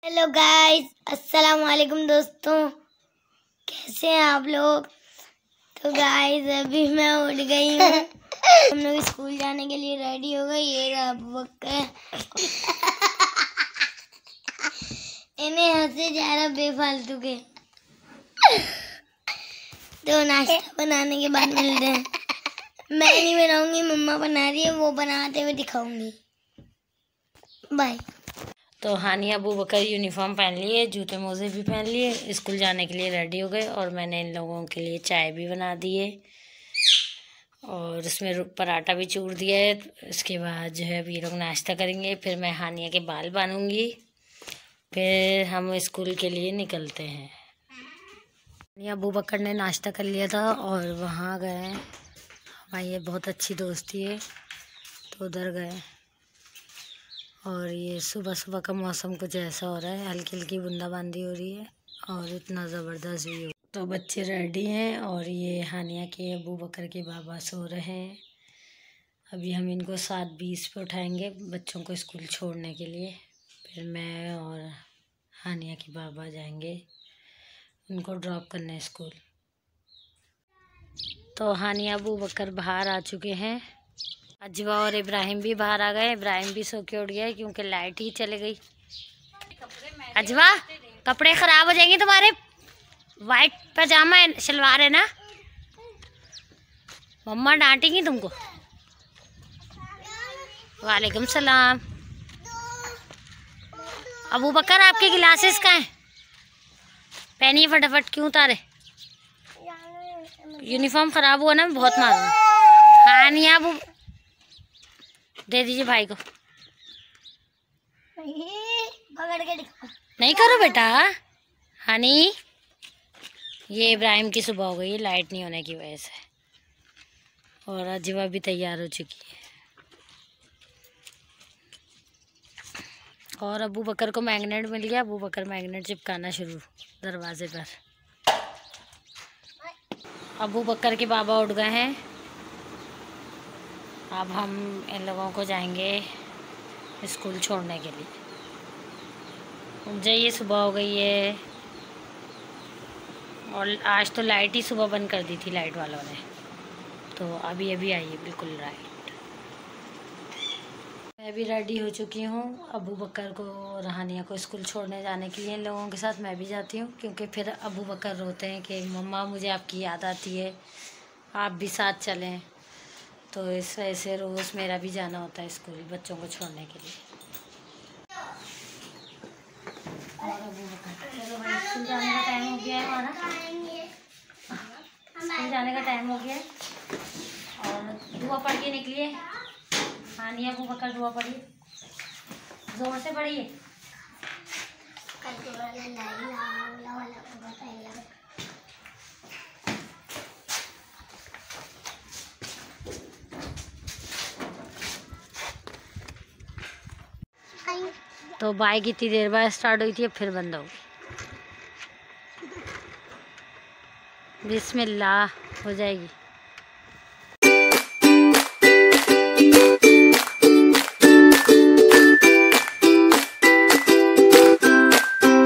Hello guys, अस्सलाम वालेकुम दोस्तों। कैसे हैं आप लोग? तो गाइस अभी मैं उठ गई हूँ। हम लोग स्कूल जाने के लिए रेडी हो गए। ये रहा अबू बकर। इन्हें हंसे जा रहा बेफालतू के। तो नाश्ता बनाने के बाद मिलते हैं। मैं नहीं बनाऊंगी, मम्मा बना रही है, वो बनाते हुए दिखाऊंगी। बाय। तो हानिया अबू बकर यूनिफॉर्म पहन लिए, जूते मोजे भी पहन लिए, स्कूल जाने के लिए रेडी हो गए। और मैंने इन लोगों के लिए चाय भी बना दी है और उसमें पराठा भी चूर दिया है। उसके बाद जो है ये लोग नाश्ता करेंगे, फिर मैं हानिया के बाल बांधूंगी, फिर हम स्कूल के लिए निकलते हैं। हानिया अबू बकर ने नाश्ता कर लिया था और वहाँ गए। हमारी ये बहुत अच्छी दोस्ती है तो उधर गए। और ये सुबह सुबह का मौसम कुछ ऐसा हो रहा है, हल्की हल्की बूंदाबांदी हो रही है और इतना ज़बरदस्त व्यू। तो बच्चे रेडी हैं और ये हानिया के अबू बकर के बाबा सो रहे हैं। अभी हम इनको 7:20 पे उठाएंगे बच्चों को स्कूल छोड़ने के लिए। फिर मैं और हानिया के बाबा जाएंगे उनको ड्रॉप करने स्कूल। तो हानिया अबू बकर बाहर आ चुके हैं। अजवा और इब्राहिम भी बाहर आ गए। इब्राहिम भी सो के उठ गया क्योंकि लाइट ही चली गई। अजवा, कपड़े खराब हो जाएंगे तुम्हारे। वाइट पजामा है, शलवार है ना, मम्मा डांटेंगी तुमको। वालेकुम सलाम। अबू बकर आपके गिलासेस कहाँ हैं? पहनिए फटाफट। क्यों उतारे? यूनिफॉर्म खराब हुआ ना, मैं बहुत मारूंगा। हानिया अबू दे दीजिए भाई को। पकड़ के दिखा। नहीं करो बेटा। हनी, ये इब्राहिम की सुबह हो गई है लाइट नहीं होने की वजह से। और अजीबा भी तैयार हो चुकी है। और अबू बकर को मैग्नेट मिल गया। अबू बकर मैग्नेट चिपकाना शुरू दरवाजे पर। अबू बकर के बाबा उठ गए हैं। अब हम इन लोगों को जाएंगे स्कूल छोड़ने के लिए। उठ जाइए, सुबह हो गई है। और आज तो लाइट ही सुबह बंद कर दी थी लाइट वालों ने, तो अभी अभी आई है बिल्कुल लाइट। मैं भी रेडी हो चुकी हूँ। अबू बकर को और हानिया को स्कूल छोड़ने जाने के लिए इन लोगों के साथ मैं भी जाती हूँ, क्योंकि फिर अबू बकर रोते हैं कि मम्मा मुझे आपकी याद आती है, आप भी साथ चलें। तो इस वजह से रोज़ मेरा भी जाना होता है स्कूल बच्चों को छोड़ने के लिए। और अबू बकर स्कूल जाने का टाइम हो गया है हमारा। स्कूल जाने का टाइम हो गया है और दुआ पढ़ के निकलिए। हानिया अबू बकर दुआ पढ़िए, जोर से पढ़िए। तो बाइक इतनी देर बाद स्टार्ट हुई थी, अब फिर बंद हो गई। बिस्मिल्लाह, हो जाएगी।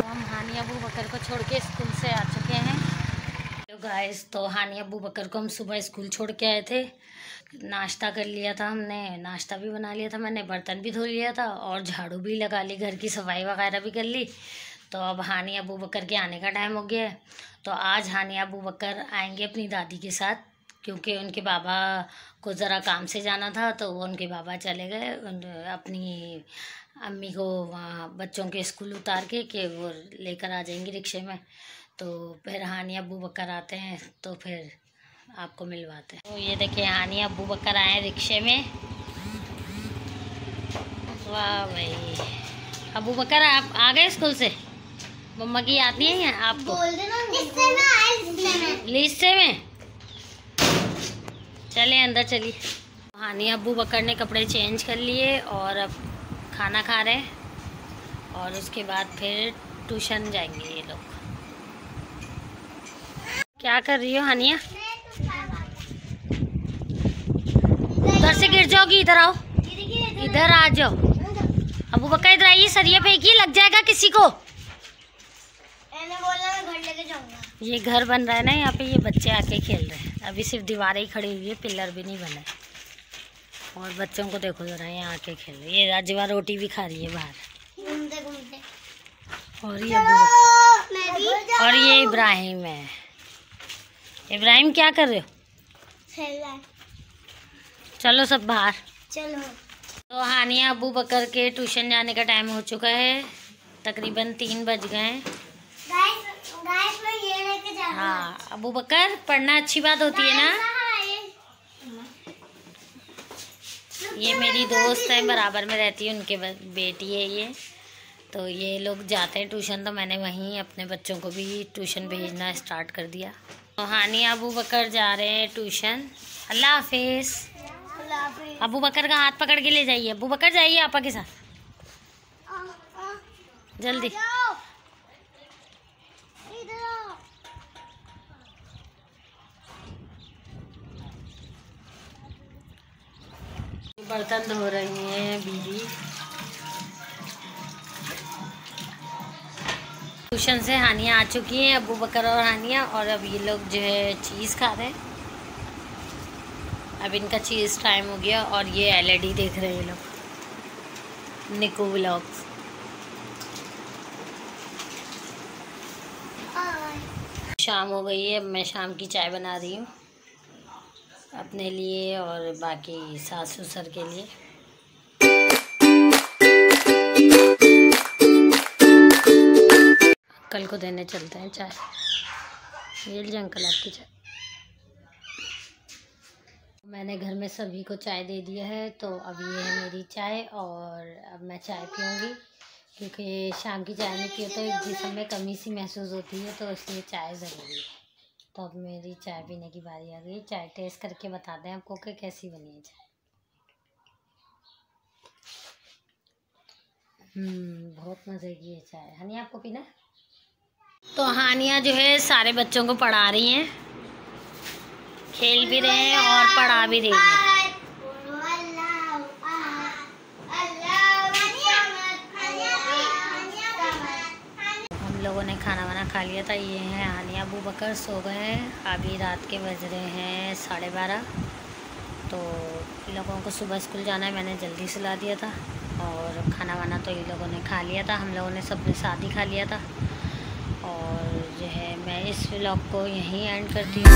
हम हानिया अबू बकर को छोड़ के स्कूल से आ चुके हैं। तो गाइस, तो हानिया अबू बकर को हम सुबह स्कूल छोड़ के आए थे। नाश्ता कर लिया था हमने, नाश्ता भी बना लिया था मैंने, बर्तन भी धो लिया था और झाड़ू भी लगा ली, घर की सफाई वगैरह भी कर ली। तो अब हानिया अबू बकर के आने का टाइम हो गया है। तो आज हानिया अबू बकर आएंगे अपनी दादी के साथ, क्योंकि उनके बाबा को ज़रा काम से जाना था, तो वो उनके बाबा चले गए अपनी अम्मी को वहाँ बच्चों के स्कूल उतार के कि वो लेकर आ जाएंगी रिक्शे में। तो फिर हानिया अबू बकर आते हैं तो फिर आपको मिलवाते हैं। तो ये देखिए हानिया अबू बकर आए रिक्शे में। वाह भाई, अबू बकर आप आ गए स्कूल से? मम्मा की याद नहीं है आपको? लिस्से में चले अंदर चलिए। हानिया अबू बकर ने कपड़े चेंज कर लिए और अब खाना खा रहे हैं और उसके बाद फिर ट्यूशन जाएंगे ये लोग। क्या कर रही हो हानिया? उधर से गिर जाओगी, इधर आओ, इधर आ जाओ। अबू बकर इधर आइए, सरिया फेंकिए, लग जाएगा किसी को। मैंने बोला मैं घर लेके जाऊंगा। ये घर बन रहा है ना, यहाँ पे ये बच्चे आके खेल रहे हैं। अभी सिर्फ दीवारें ही खड़ी हुई है, पिलर भी नहीं बना है। और बच्चों को देखो जरा, यहाँ आके खेल रहे हैं। ये राजवा रोटी भी खा रही है बाहर घूमते घूमते। और ये और ये इब्राहिम है। इब्राहिम क्या कर रहे हो? चलो सब बाहर चलो। तो हानिया अबू बकर के ट्यूशन जाने का टाइम हो चुका है, तकरीबन 3 बज गए हैं। गाइस मैं ये लेके जा रहा हूं। हाँ अबू बकर, पढ़ना अच्छी बात होती है ना। ये मेरी दोस्त है, बराबर में रहती है, उनके बेटी है ये। तो ये लोग जाते हैं ट्यूशन, तो मैंने वहीं अपने बच्चों को भी ट्यूशन भेजना स्टार्ट कर दिया। तो हानिया अबू बकर जा रहे हैं ट्यूशन। अल्लाह हाफिज़। अबू बकर का हाथ पकड़ के ले जाइए। अबू बकर जाइए आपा के साथ जल्दी। बर्तन धो रही हैं बीवी। ट्यूशन से हानिया आ चुकी हैं, अबू बकर और हानिया, और अब ये लोग जो है चीज़ खा रहे हैं। अब इनका चीज़ टाइम हो गया और ये एलईडी देख रहे हैं ये लोग, निको व्लॉग्स। शाम हो गई है, अब मैं शाम की चाय बना रही हूँ अपने लिए और बाकी सास ससुर के लिए। कल को देने चलते हैं चाय। ये लीजिए अंकल आपकी चाय। मैंने घर में सभी को चाय दे दिया है, तो अब ये है मेरी चाय और अब मैं चाय पीऊँगी, क्योंकि शाम की चाय नहीं पिए तो जिस्म में कमी सी महसूस होती है, तो इसलिए चाय ज़रूरी है। तो अब मेरी चाय पीने की बारी आ गई। चाय टेस्ट करके बता दें आपको कि कैसी बनी है चाय। बहुत मज़े की है चाय। हानिया आपको पीना? तो हानिया जो है सारे बच्चों को पढ़ा रही हैं, खेल भी रहे हैं और पढ़ा भी रही हैं। हम लोगों ने खाना वाना खा लिया था। ये है हानिया अबू बकर सो गए हैं। अभी रात के बज रहे हैं 12:30। तो इन लोगों को सुबह स्कूल जाना है, मैंने जल्दी सुला दिया था। और खाना वाना तो इन लोगों ने खा लिया था, हम लोगों ने सबने साथ ही खा लिया था। और जो है मैं इस व्लॉग को यहीं एंड करती हूँ।